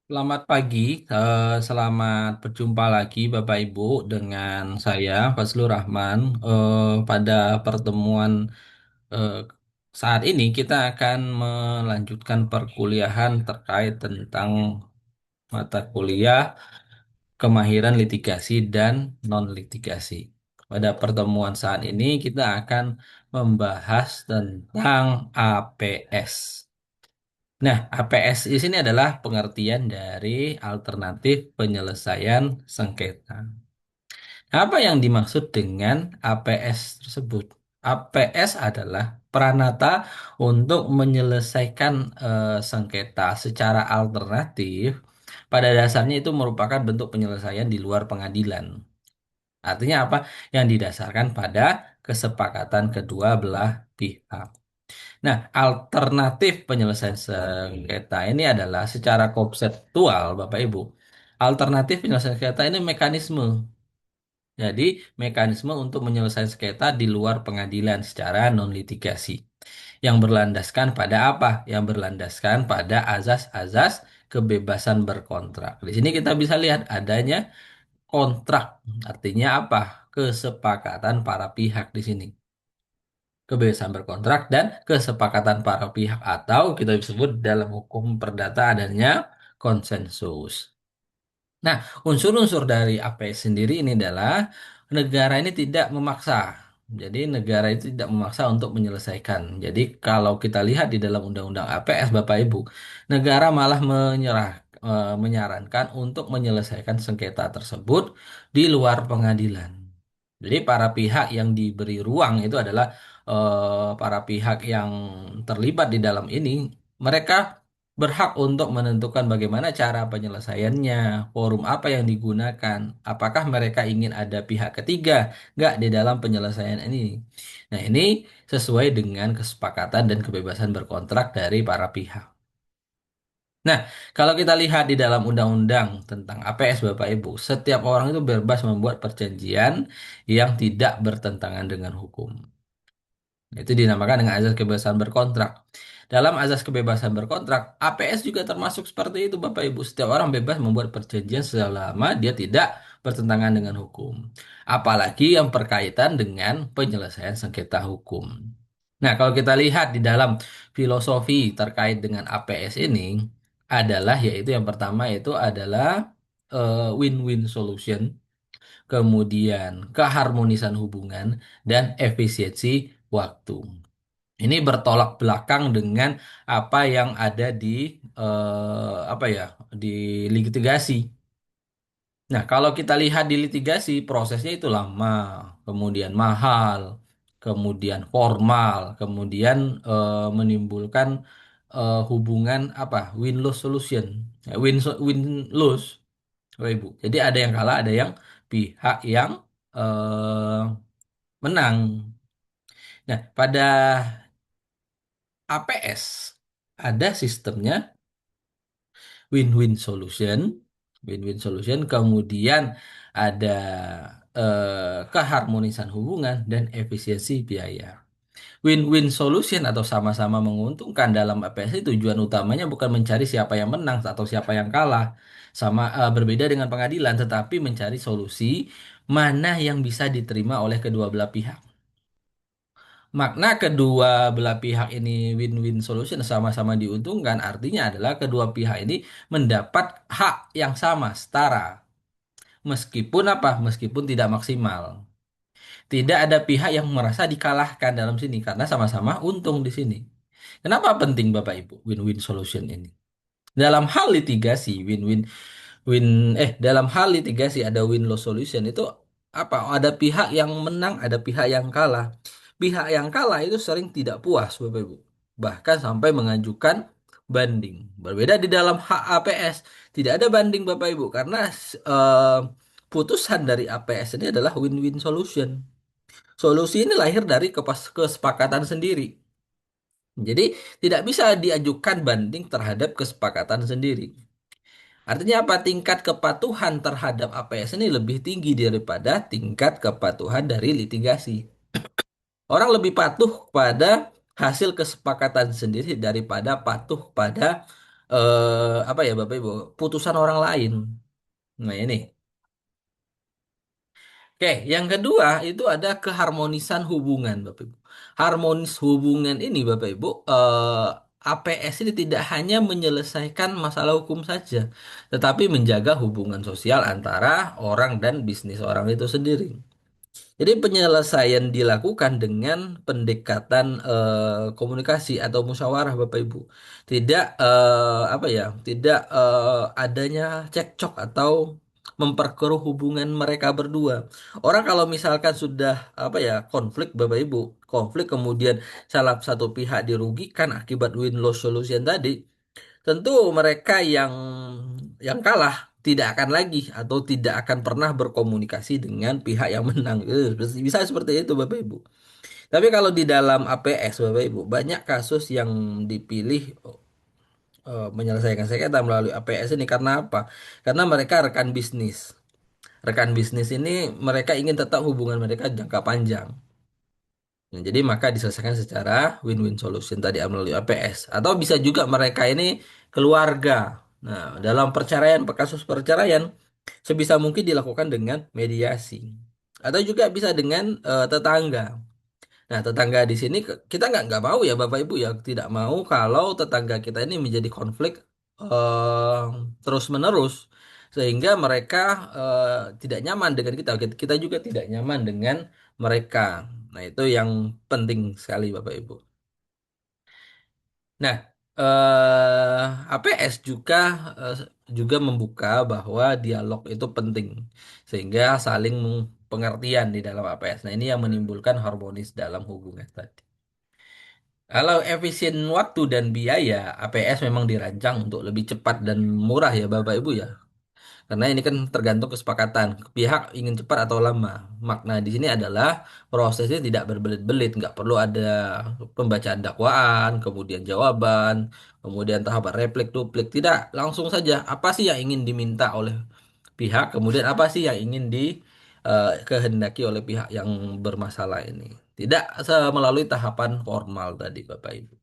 Selamat pagi, selamat berjumpa lagi Bapak Ibu dengan saya Fazlur Rahman. Pada pertemuan eh, saat ini kita akan melanjutkan perkuliahan terkait tentang mata kuliah kemahiran litigasi dan non-litigasi. Pada pertemuan saat ini kita akan membahas tentang APS. Nah, APS di sini adalah pengertian dari alternatif penyelesaian sengketa. Apa yang dimaksud dengan APS tersebut? APS adalah peranata untuk menyelesaikan sengketa secara alternatif. Pada dasarnya itu merupakan bentuk penyelesaian di luar pengadilan. Artinya apa? Yang didasarkan pada kesepakatan kedua belah pihak. Nah, alternatif penyelesaian sengketa ini adalah secara konseptual, Bapak Ibu. Alternatif penyelesaian sengketa ini mekanisme. Jadi, mekanisme untuk menyelesaikan sengketa di luar pengadilan secara non-litigasi. Yang berlandaskan pada apa? Yang berlandaskan pada azas-azas kebebasan berkontrak. Di sini kita bisa lihat adanya kontrak. Artinya apa? Kesepakatan para pihak di sini, kebebasan berkontrak dan kesepakatan para pihak atau kita sebut dalam hukum perdata adanya konsensus. Nah, unsur-unsur dari APS sendiri ini adalah negara ini tidak memaksa. Jadi negara itu tidak memaksa untuk menyelesaikan. Jadi kalau kita lihat di dalam Undang-Undang APS, Bapak Ibu, negara malah menyarankan untuk menyelesaikan sengketa tersebut di luar pengadilan. Jadi para pihak yang diberi ruang itu adalah para pihak yang terlibat di dalam ini, mereka berhak untuk menentukan bagaimana cara penyelesaiannya, forum apa yang digunakan, apakah mereka ingin ada pihak ketiga nggak di dalam penyelesaian ini. Nah, ini sesuai dengan kesepakatan dan kebebasan berkontrak dari para pihak. Nah, kalau kita lihat di dalam undang-undang tentang APS, Bapak Ibu, setiap orang itu bebas membuat perjanjian yang tidak bertentangan dengan hukum. Itu dinamakan dengan azas kebebasan berkontrak. Dalam azas kebebasan berkontrak, APS juga termasuk seperti itu, Bapak Ibu. Setiap orang bebas membuat perjanjian selama dia tidak bertentangan dengan hukum. Apalagi yang berkaitan dengan penyelesaian sengketa hukum. Nah, kalau kita lihat di dalam filosofi terkait dengan APS ini adalah yaitu yang pertama itu adalah win-win solution, kemudian keharmonisan hubungan dan efisiensi waktu. Ini bertolak belakang dengan apa yang ada di apa ya, di litigasi. Nah, kalau kita lihat di litigasi, prosesnya itu lama, kemudian mahal, kemudian formal, kemudian menimbulkan hubungan apa? Win-lose solution. Ya, win-lose, Bapak Ibu. Jadi ada yang kalah, ada yang pihak yang eh, menang. Nah, pada APS ada sistemnya win-win solution, win-win solution, kemudian ada keharmonisan hubungan dan efisiensi biaya. Win-win solution atau sama-sama menguntungkan dalam APS ini tujuan utamanya bukan mencari siapa yang menang atau siapa yang kalah. Berbeda dengan pengadilan, tetapi mencari solusi mana yang bisa diterima oleh kedua belah pihak. Makna kedua belah pihak ini win-win solution sama-sama diuntungkan artinya adalah kedua pihak ini mendapat hak yang sama, setara. Meskipun apa? Meskipun tidak maksimal. Tidak ada pihak yang merasa dikalahkan dalam sini karena sama-sama untung di sini. Kenapa penting Bapak Ibu win-win solution ini? Dalam hal litigasi dalam hal litigasi ada win-loss solution itu apa? Ada pihak yang menang, ada pihak yang kalah. Pihak yang kalah itu sering tidak puas, Bapak Ibu. Bahkan sampai mengajukan banding. Berbeda di dalam hak APS, tidak ada banding Bapak Ibu karena eh, putusan dari APS ini adalah win-win solution. Solusi ini lahir dari kesepakatan sendiri. Jadi tidak bisa diajukan banding terhadap kesepakatan sendiri. Artinya apa? Tingkat kepatuhan terhadap APS ini lebih tinggi daripada tingkat kepatuhan dari litigasi. Orang lebih patuh pada hasil kesepakatan sendiri daripada patuh pada apa ya Bapak Ibu, putusan orang lain. Nah, ini. Oke, yang kedua itu ada keharmonisan hubungan, Bapak Ibu. Harmonis hubungan ini, Bapak Ibu, APS ini tidak hanya menyelesaikan masalah hukum saja, tetapi menjaga hubungan sosial antara orang dan bisnis orang itu sendiri. Jadi penyelesaian dilakukan dengan pendekatan komunikasi atau musyawarah Bapak Ibu. Tidak apa ya, tidak adanya cekcok atau memperkeruh hubungan mereka berdua. Orang kalau misalkan sudah apa ya, konflik Bapak Ibu, konflik kemudian salah satu pihak dirugikan akibat win-loss solution tadi, tentu mereka yang kalah tidak akan lagi atau tidak akan pernah berkomunikasi dengan pihak yang menang. Bisa seperti itu Bapak Ibu. Tapi kalau di dalam APS Bapak Ibu, banyak kasus yang dipilih menyelesaikan sengketa melalui APS ini karena apa? Karena mereka rekan bisnis. Rekan bisnis ini mereka ingin tetap hubungan mereka jangka panjang. Nah, jadi maka diselesaikan secara win-win solution tadi melalui APS. Atau bisa juga mereka ini keluarga. Nah, dalam perceraian, kasus perceraian, sebisa mungkin dilakukan dengan mediasi. Atau juga bisa dengan tetangga. Nah, tetangga di sini kita nggak mau ya Bapak Ibu ya, tidak mau kalau tetangga kita ini menjadi konflik eh, terus-menerus sehingga mereka tidak nyaman dengan kita. Kita juga tidak nyaman dengan mereka. Nah, itu yang penting sekali Bapak Ibu. Nah, APS juga membuka bahwa dialog itu penting sehingga saling pengertian di dalam APS. Nah, ini yang menimbulkan harmonis dalam hubungan tadi. Kalau efisien waktu dan biaya, APS memang dirancang untuk lebih cepat dan murah ya Bapak Ibu ya. Karena ini kan tergantung kesepakatan pihak ingin cepat atau lama. Makna di sini adalah prosesnya tidak berbelit-belit, nggak perlu ada pembacaan dakwaan, kemudian jawaban, kemudian tahapan replik, duplik. Tidak, langsung saja apa sih yang ingin diminta oleh pihak, kemudian apa sih yang ingin dikehendaki oleh pihak yang bermasalah ini. Tidak melalui tahapan formal tadi Bapak Ibu.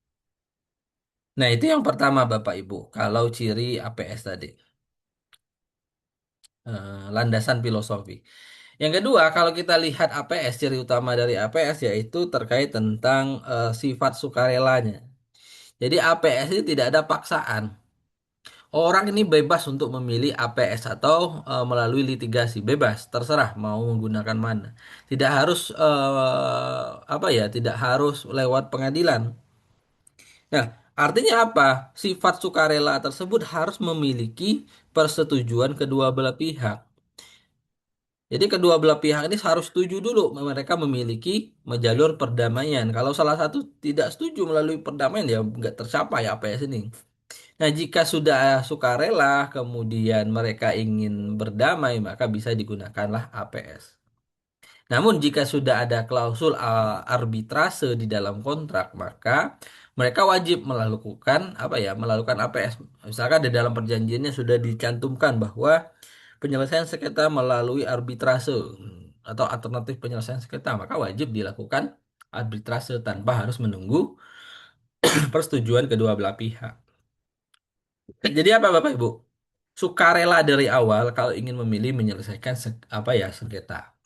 Nah, itu yang pertama Bapak Ibu. Kalau ciri APS tadi, landasan filosofi. Yang kedua, kalau kita lihat APS, ciri utama dari APS yaitu terkait tentang sifat sukarelanya. Jadi APS ini tidak ada paksaan. Orang ini bebas untuk memilih APS atau melalui litigasi, bebas, terserah mau menggunakan mana. Tidak harus apa ya, tidak harus lewat pengadilan. Nah, artinya apa? Sifat sukarela tersebut harus memiliki persetujuan kedua belah pihak. Jadi kedua belah pihak ini harus setuju dulu mereka memiliki jalur perdamaian. Kalau salah satu tidak setuju melalui perdamaian ya nggak tercapai apa ya sini. Nah jika sudah sukarela kemudian mereka ingin berdamai maka bisa digunakanlah APS. Namun jika sudah ada klausul arbitrase di dalam kontrak maka mereka wajib melakukan apa ya melakukan APS. Misalkan di dalam perjanjiannya sudah dicantumkan bahwa penyelesaian sengketa melalui arbitrase atau alternatif penyelesaian sengketa, maka wajib dilakukan arbitrase tanpa harus menunggu persetujuan kedua belah pihak. Jadi apa Bapak Ibu? Sukarela dari awal kalau ingin memilih menyelesaikan apa ya sengketa.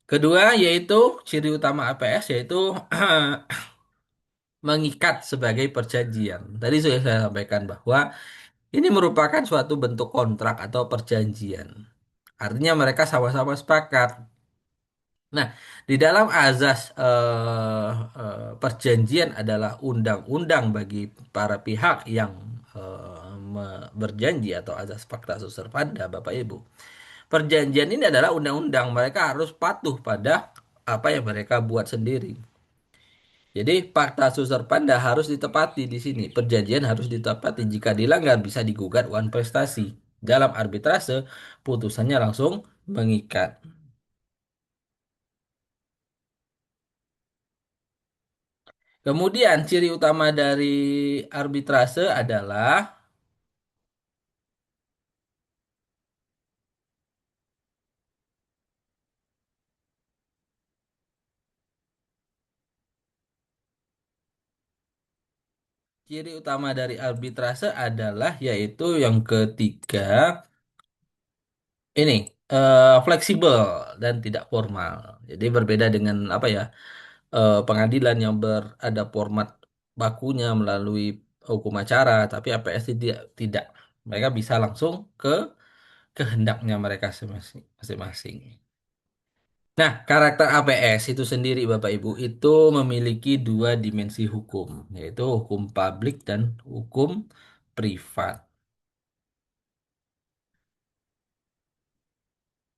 Kedua yaitu ciri utama APS yaitu mengikat sebagai perjanjian. Tadi sudah saya sampaikan bahwa ini merupakan suatu bentuk kontrak atau perjanjian. Artinya mereka sama-sama sepakat. Nah, di dalam azas perjanjian adalah undang-undang bagi para pihak yang berjanji atau azas pacta sunt servanda, Bapak Ibu. Perjanjian ini adalah undang-undang, mereka harus patuh pada apa yang mereka buat sendiri. Jadi pacta sunt servanda harus ditepati di sini. Perjanjian harus ditepati. Jika dilanggar bisa digugat uang prestasi. Dalam arbitrase, putusannya langsung mengikat. Kemudian ciri utama dari arbitrase adalah ciri utama dari arbitrase adalah yaitu yang ketiga ini fleksibel dan tidak formal. Jadi berbeda dengan apa ya pengadilan yang berada format bakunya melalui hukum acara, tapi APS tidak. Mereka bisa langsung ke kehendaknya mereka masing-masing. Nah, karakter APS itu sendiri, Bapak Ibu, itu memiliki dua dimensi hukum, yaitu hukum publik dan hukum privat.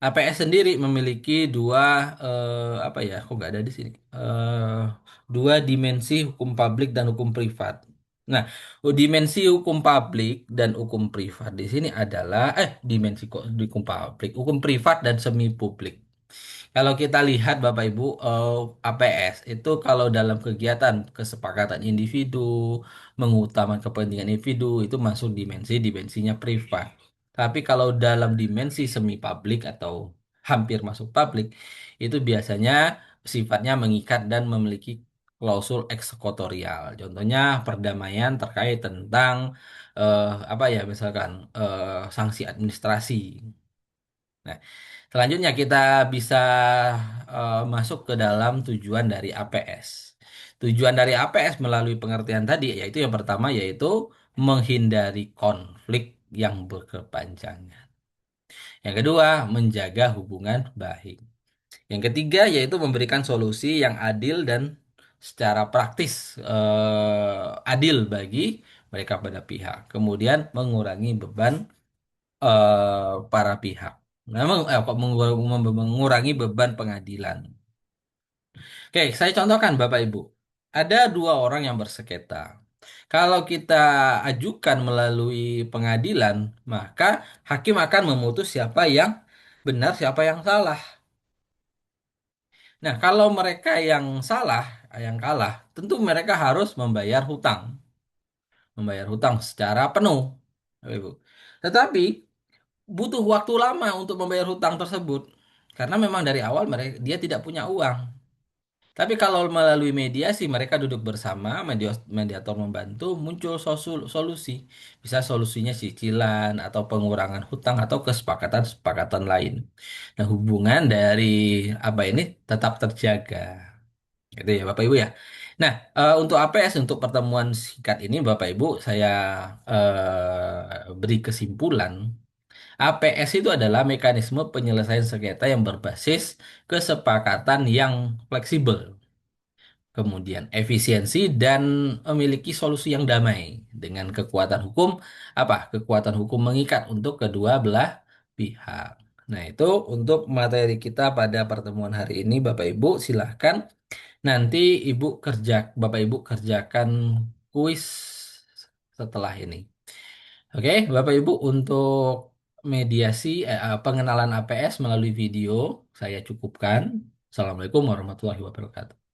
APS sendiri memiliki dua apa ya? Kok nggak ada di sini? Dua dimensi hukum publik dan hukum privat. Nah, dimensi hukum publik dan hukum privat di sini adalah dimensi kok hukum publik, hukum privat dan semi publik. Kalau kita lihat Bapak Ibu, APS itu kalau dalam kegiatan kesepakatan individu, mengutamakan kepentingan individu itu masuk dimensinya privat. Tapi kalau dalam dimensi semi publik atau hampir masuk publik, itu biasanya sifatnya mengikat dan memiliki klausul eksekutorial. Contohnya perdamaian terkait tentang apa ya misalkan sanksi administrasi. Nah, selanjutnya kita bisa masuk ke dalam tujuan dari APS. Tujuan dari APS melalui pengertian tadi yaitu yang pertama yaitu menghindari konflik yang berkepanjangan. Yang kedua, menjaga hubungan baik. Yang ketiga yaitu memberikan solusi yang adil dan secara praktis adil bagi mereka pada pihak. Kemudian mengurangi beban para pihak. Memang kok mengurangi beban pengadilan. Oke, saya contohkan Bapak Ibu. Ada dua orang yang bersengketa. Kalau kita ajukan melalui pengadilan, maka hakim akan memutus siapa yang benar, siapa yang salah. Nah, kalau mereka yang salah, yang kalah, tentu mereka harus membayar hutang secara penuh, Bapak Ibu. Tetapi butuh waktu lama untuk membayar hutang tersebut karena memang dari awal mereka dia tidak punya uang. Tapi kalau melalui mediasi mereka duduk bersama, mediator membantu muncul solusi. Bisa solusinya cicilan atau pengurangan hutang atau kesepakatan-kesepakatan lain. Nah, hubungan dari apa ini tetap terjaga. Gitu ya Bapak Ibu ya. Nah, untuk APS untuk pertemuan singkat ini Bapak Ibu saya beri kesimpulan APS itu adalah mekanisme penyelesaian sengketa yang berbasis kesepakatan yang fleksibel, kemudian efisiensi dan memiliki solusi yang damai dengan kekuatan hukum apa? Kekuatan hukum mengikat untuk kedua belah pihak. Nah, itu untuk materi kita pada pertemuan hari ini Bapak Ibu silahkan nanti Bapak Ibu kerjakan kuis setelah ini. Oke, Bapak Ibu, untuk pengenalan APS melalui video saya cukupkan. Assalamualaikum warahmatullahi wabarakatuh.